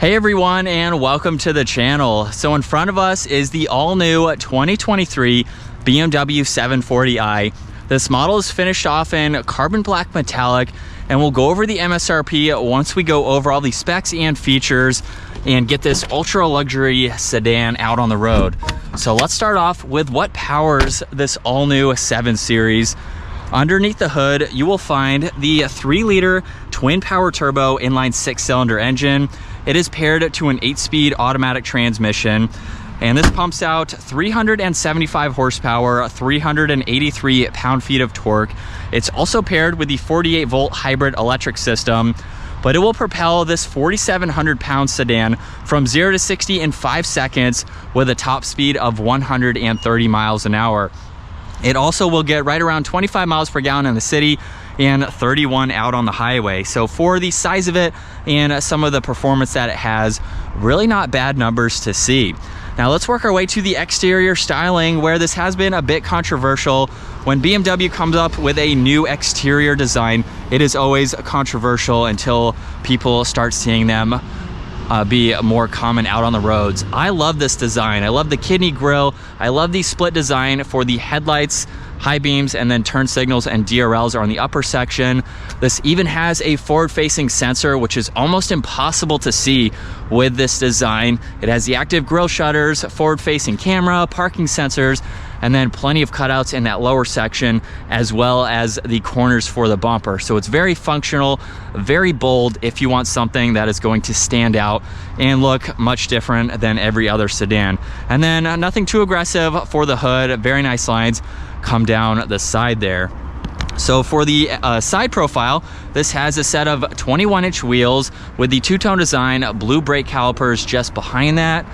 Hey everyone, and welcome to the channel. So in front of us is the all-new 2023 BMW 740i. This model is finished off in carbon black metallic, and we'll go over the MSRP once we go over all the specs and features and get this ultra luxury sedan out on the road. So let's start off with what powers this all-new 7 Series. Underneath the hood, you will find the 3-liter twin power turbo inline 6-cylinder engine. It is paired to an 8-speed automatic transmission, and this pumps out 375 horsepower, 383 pound-feet of torque. It's also paired with the 48-volt hybrid electric system, but it will propel this 4,700-pound sedan from 0 to 60 in 5 seconds with a top speed of 130 miles an hour. It also will get right around 25 miles per gallon in the city and 31 out on the highway. So for the size of it and some of the performance that it has, really not bad numbers to see. Now let's work our way to the exterior styling, where this has been a bit controversial. When BMW comes up with a new exterior design, it is always controversial until people start seeing them be more common out on the roads. I love this design. I love the kidney grille. I love the split design for the headlights, high beams, and then turn signals and DRLs are on the upper section. This even has a forward-facing sensor, which is almost impossible to see with this design. It has the active grille shutters, forward-facing camera, parking sensors, and then plenty of cutouts in that lower section, as well as the corners for the bumper. So it's very functional, very bold if you want something that is going to stand out and look much different than every other sedan. And then nothing too aggressive for the hood. Very nice lines come down the side there. So for the side profile, this has a set of 21-inch wheels with the two-tone design, blue brake calipers just behind that.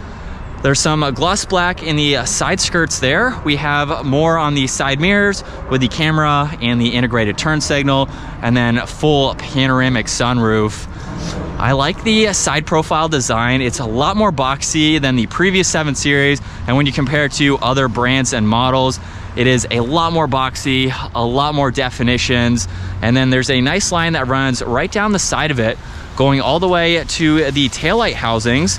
There's some gloss black in the side skirts there. We have more on the side mirrors with the camera and the integrated turn signal, and then full panoramic sunroof. I like the side profile design. It's a lot more boxy than the previous 7 Series, and when you compare it to other brands and models, it is a lot more boxy, a lot more definitions, and then there's a nice line that runs right down the side of it, going all the way to the taillight housings,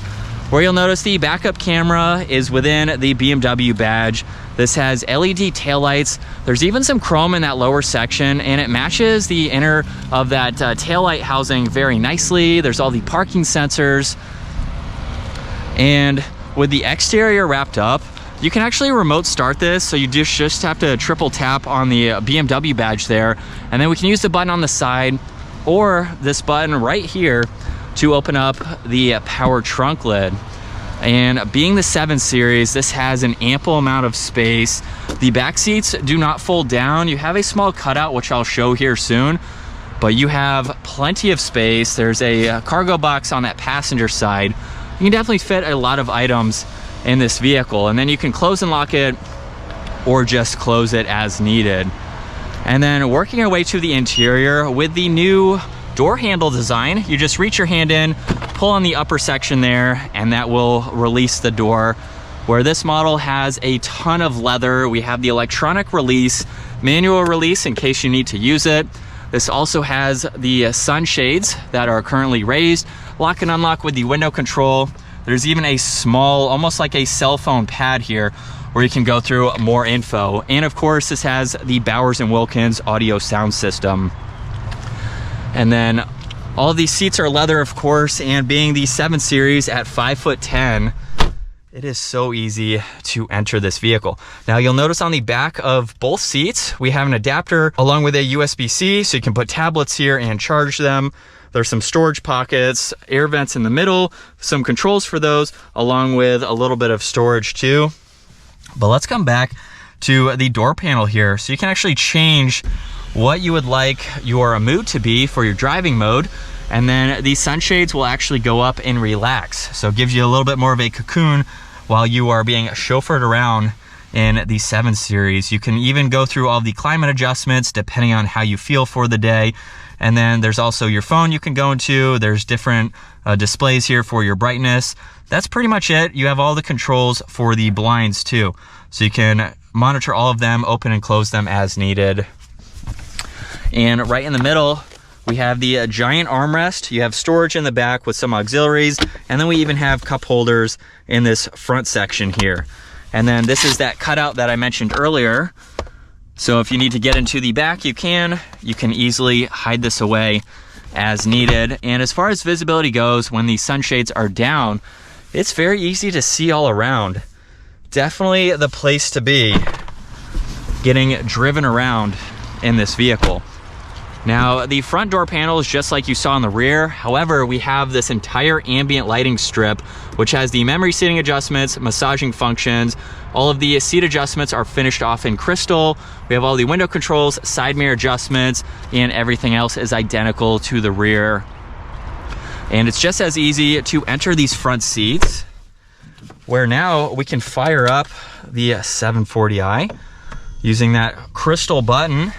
where you'll notice the backup camera is within the BMW badge. This has LED taillights. There's even some chrome in that lower section, and it matches the inner of that taillight housing very nicely. There's all the parking sensors. And with the exterior wrapped up, you can actually remote start this, so you just have to triple tap on the BMW badge there, and then we can use the button on the side or this button right here to open up the power trunk lid. And being the 7 Series, this has an ample amount of space. The back seats do not fold down. You have a small cutout, which I'll show here soon, but you have plenty of space. There's a cargo box on that passenger side. You can definitely fit a lot of items in this vehicle, and then you can close and lock it or just close it as needed. And then working our way to the interior with the new door handle design, you just reach your hand in, pull on the upper section there, and that will release the door. Where this model has a ton of leather, we have the electronic release, manual release in case you need to use it. This also has the sunshades that are currently raised, lock and unlock with the window control. There's even a small, almost like a cell phone pad here, where you can go through more info. And of course, this has the Bowers & Wilkins audio sound system. And then all of these seats are leather, of course, and being the 7 Series at 5'10", it is so easy to enter this vehicle. Now you'll notice on the back of both seats, we have an adapter along with a USB-C, so you can put tablets here and charge them. There's some storage pockets, air vents in the middle, some controls for those, along with a little bit of storage too. But let's come back to the door panel here. So you can actually change what you would like your mood to be for your driving mode, and then these sunshades will actually go up and relax, so it gives you a little bit more of a cocoon while you are being chauffeured around in the 7 Series. You can even go through all the climate adjustments depending on how you feel for the day. And then there's also your phone you can go into. There's different displays here for your brightness. That's pretty much it. You have all the controls for the blinds too, so you can monitor all of them, open and close them as needed. And right in the middle, We have the giant armrest. You have storage in the back with some auxiliaries, and then we even have cup holders in this front section here. And then this is that cutout that I mentioned earlier. So if you need to get into the back, you can easily hide this away as needed. And as far as visibility goes, when the sunshades are down, it's very easy to see all around. Definitely the place to be getting driven around in this vehicle. Now, the front door panel is just like you saw in the rear. However, we have this entire ambient lighting strip, which has the memory seating adjustments, massaging functions. All of the seat adjustments are finished off in crystal. We have all the window controls, side mirror adjustments, and everything else is identical to the rear. And it's just as easy to enter these front seats, where now we can fire up the 740i using that crystal button.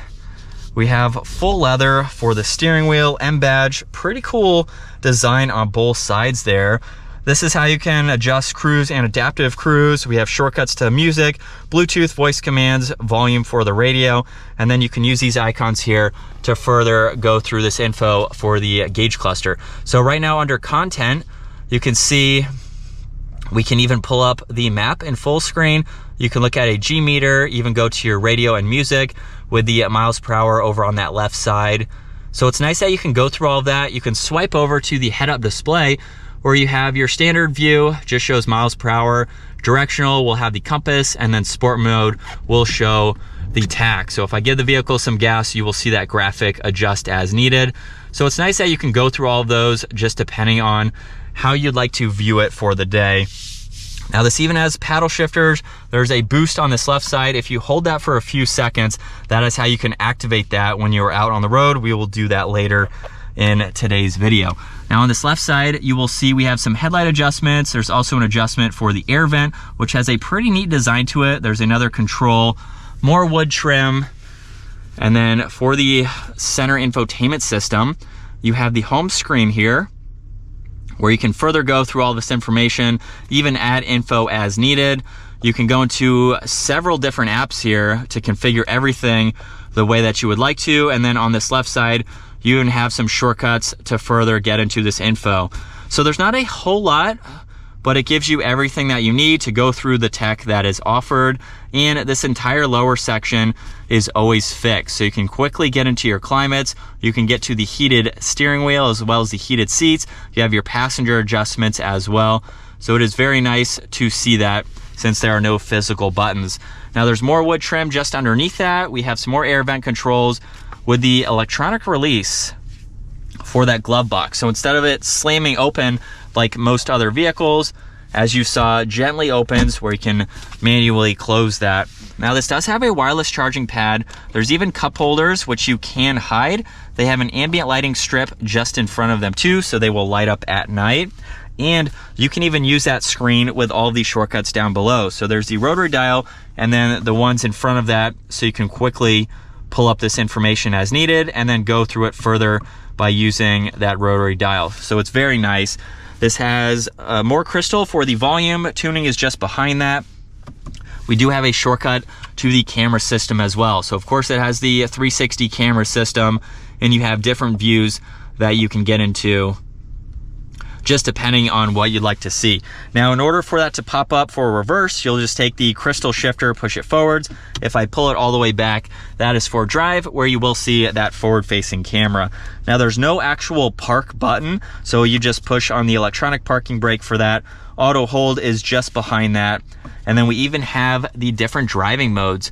We have full leather for the steering wheel, M badge, pretty cool design on both sides there. This is how you can adjust cruise and adaptive cruise. We have shortcuts to music, Bluetooth, voice commands, volume for the radio, and then you can use these icons here to further go through this info for the gauge cluster. So right now under content, you can see we can even pull up the map in full screen. You can look at a G meter, even go to your radio and music with the miles per hour over on that left side. So it's nice that you can go through all of that. You can swipe over to the head-up display where you have your standard view, just shows miles per hour. Directional will have the compass, and then sport mode will show the tach. So if I give the vehicle some gas, you will see that graphic adjust as needed. So it's nice that you can go through all of those just depending on how you'd like to view it for the day. Now this even has paddle shifters. There's a boost on this left side. If you hold that for a few seconds, that is how you can activate that when you're out on the road. We will do that later in today's video. Now on this left side, you will see we have some headlight adjustments. There's also an adjustment for the air vent, which has a pretty neat design to it. There's another control, more wood trim. And then for the center infotainment system, you have the home screen here, where you can further go through all this information, even add info as needed. You can go into several different apps here to configure everything the way that you would like to. And then on this left side, you even have some shortcuts to further get into this info. So there's not a whole lot, but it gives you everything that you need to go through the tech that is offered. And this entire lower section is always fixed. So you can quickly get into your climates. You can get to the heated steering wheel as well as the heated seats. You have your passenger adjustments as well. So it is very nice to see that since there are no physical buttons. Now there's more wood trim just underneath that. We have some more air vent controls with the electronic release for that glove box. So instead of it slamming open like most other vehicles, as you saw, gently opens where you can manually close that. Now this does have a wireless charging pad. There's even cup holders, which you can hide. They have an ambient lighting strip just in front of them too, so they will light up at night. And you can even use that screen with all the shortcuts down below. So there's the rotary dial and then the ones in front of that, so you can quickly pull up this information as needed and then go through it further by using that rotary dial. So it's very nice. This has more crystal for the volume. Tuning is just behind that. We do have a shortcut to the camera system as well. So of course it has the 360 camera system, and you have different views that you can get into just depending on what you'd like to see. Now, in order for that to pop up for reverse, you'll just take the crystal shifter, push it forwards. If I pull it all the way back, that is for drive, where you will see that forward-facing camera. Now, there's no actual park button, so you just push on the electronic parking brake for that. Auto hold is just behind that. And then we even have the different driving modes.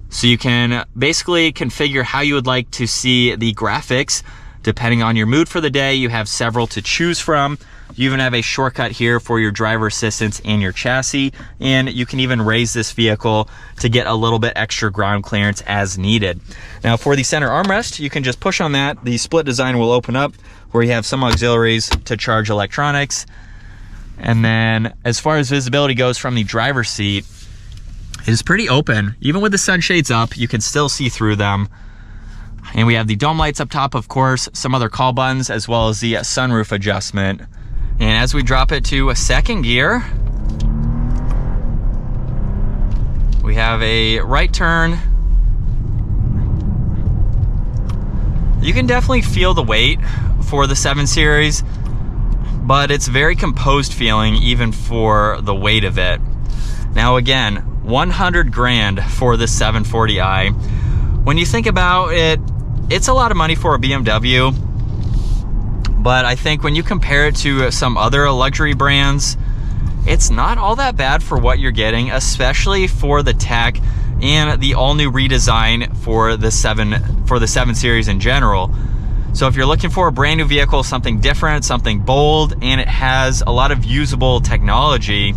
So you can basically configure how you would like to see the graphics. Depending on your mood for the day, you have several to choose from. You even have a shortcut here for your driver assistance and your chassis, and you can even raise this vehicle to get a little bit extra ground clearance as needed. Now for the center armrest, you can just push on that. The split design will open up where you have some auxiliaries to charge electronics. And then as far as visibility goes from the driver's seat, it is pretty open. Even with the sunshades up, you can still see through them. And we have the dome lights up top, of course, some other call buttons, as well as the sunroof adjustment. And as we drop it to a second gear, we have a right turn, You can definitely feel the weight for the 7 Series, but it's very composed feeling even for the weight of it. Now again, 100 grand for the 740i. When you think about it, it's a lot of money for a BMW, but I think when you compare it to some other luxury brands, it's not all that bad for what you're getting, especially for the tech and the all-new redesign for the 7 Series in general. So if you're looking for a brand new vehicle, something different, something bold, and it has a lot of usable technology,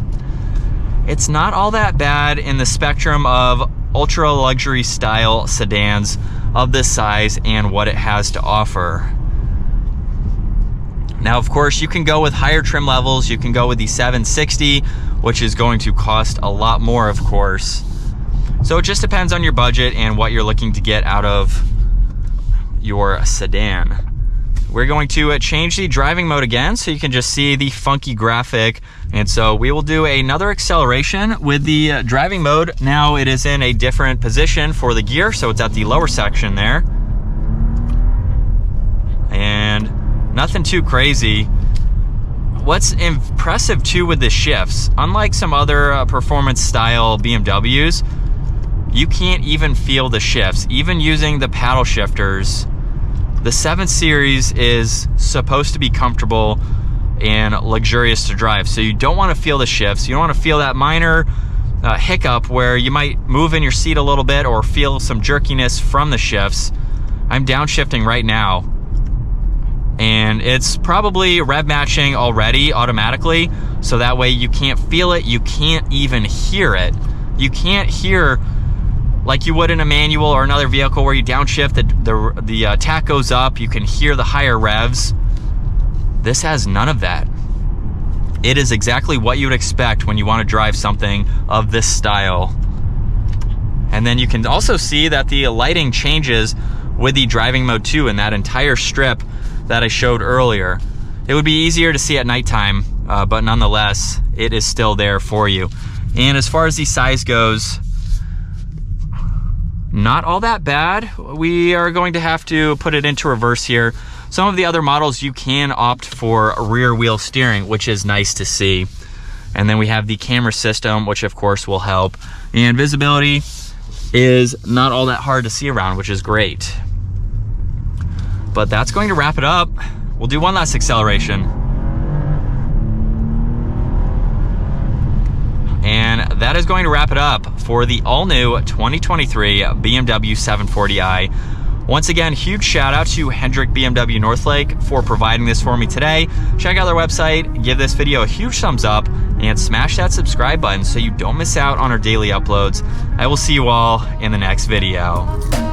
it's not all that bad in the spectrum of ultra luxury style sedans of this size and what it has to offer. Now, of course, you can go with higher trim levels. You can go with the 760, which is going to cost a lot more, of course. So it just depends on your budget and what you're looking to get out of your sedan. We're going to change the driving mode again so you can just see the funky graphic. And so we will do another acceleration with the driving mode. Now it is in a different position for the gear, so it's at the lower section there. And nothing too crazy. What's impressive too with the shifts, unlike some other performance style BMWs, you can't even feel the shifts. Even using the paddle shifters, the 7 Series is supposed to be comfortable and luxurious to drive. So you don't want to feel the shifts. You don't want to feel that minor hiccup where you might move in your seat a little bit or feel some jerkiness from the shifts. I'm downshifting right now, and it's probably rev matching already automatically, so that way you can't feel it, you can't even hear it. You can't hear like you would in a manual or another vehicle where you downshift, the tach goes up, you can hear the higher revs. This has none of that. It is exactly what you would expect when you want to drive something of this style. And then you can also see that the lighting changes with the driving mode too in that entire strip that I showed earlier. It would be easier to see at nighttime, but nonetheless, it is still there for you. And as far as the size goes, not all that bad. We are going to have to put it into reverse here. Some of the other models you can opt for rear wheel steering, which is nice to see. And then we have the camera system, which of course will help. And visibility is not all that hard to see around, which is great. But that's going to wrap it up. We'll do one last acceleration. And that is going to wrap it up for the all-new 2023 BMW 740i. Once again, huge shout out to Hendrick BMW Northlake for providing this for me today. Check out their website, give this video a huge thumbs up, and smash that subscribe button so you don't miss out on our daily uploads. I will see you all in the next video.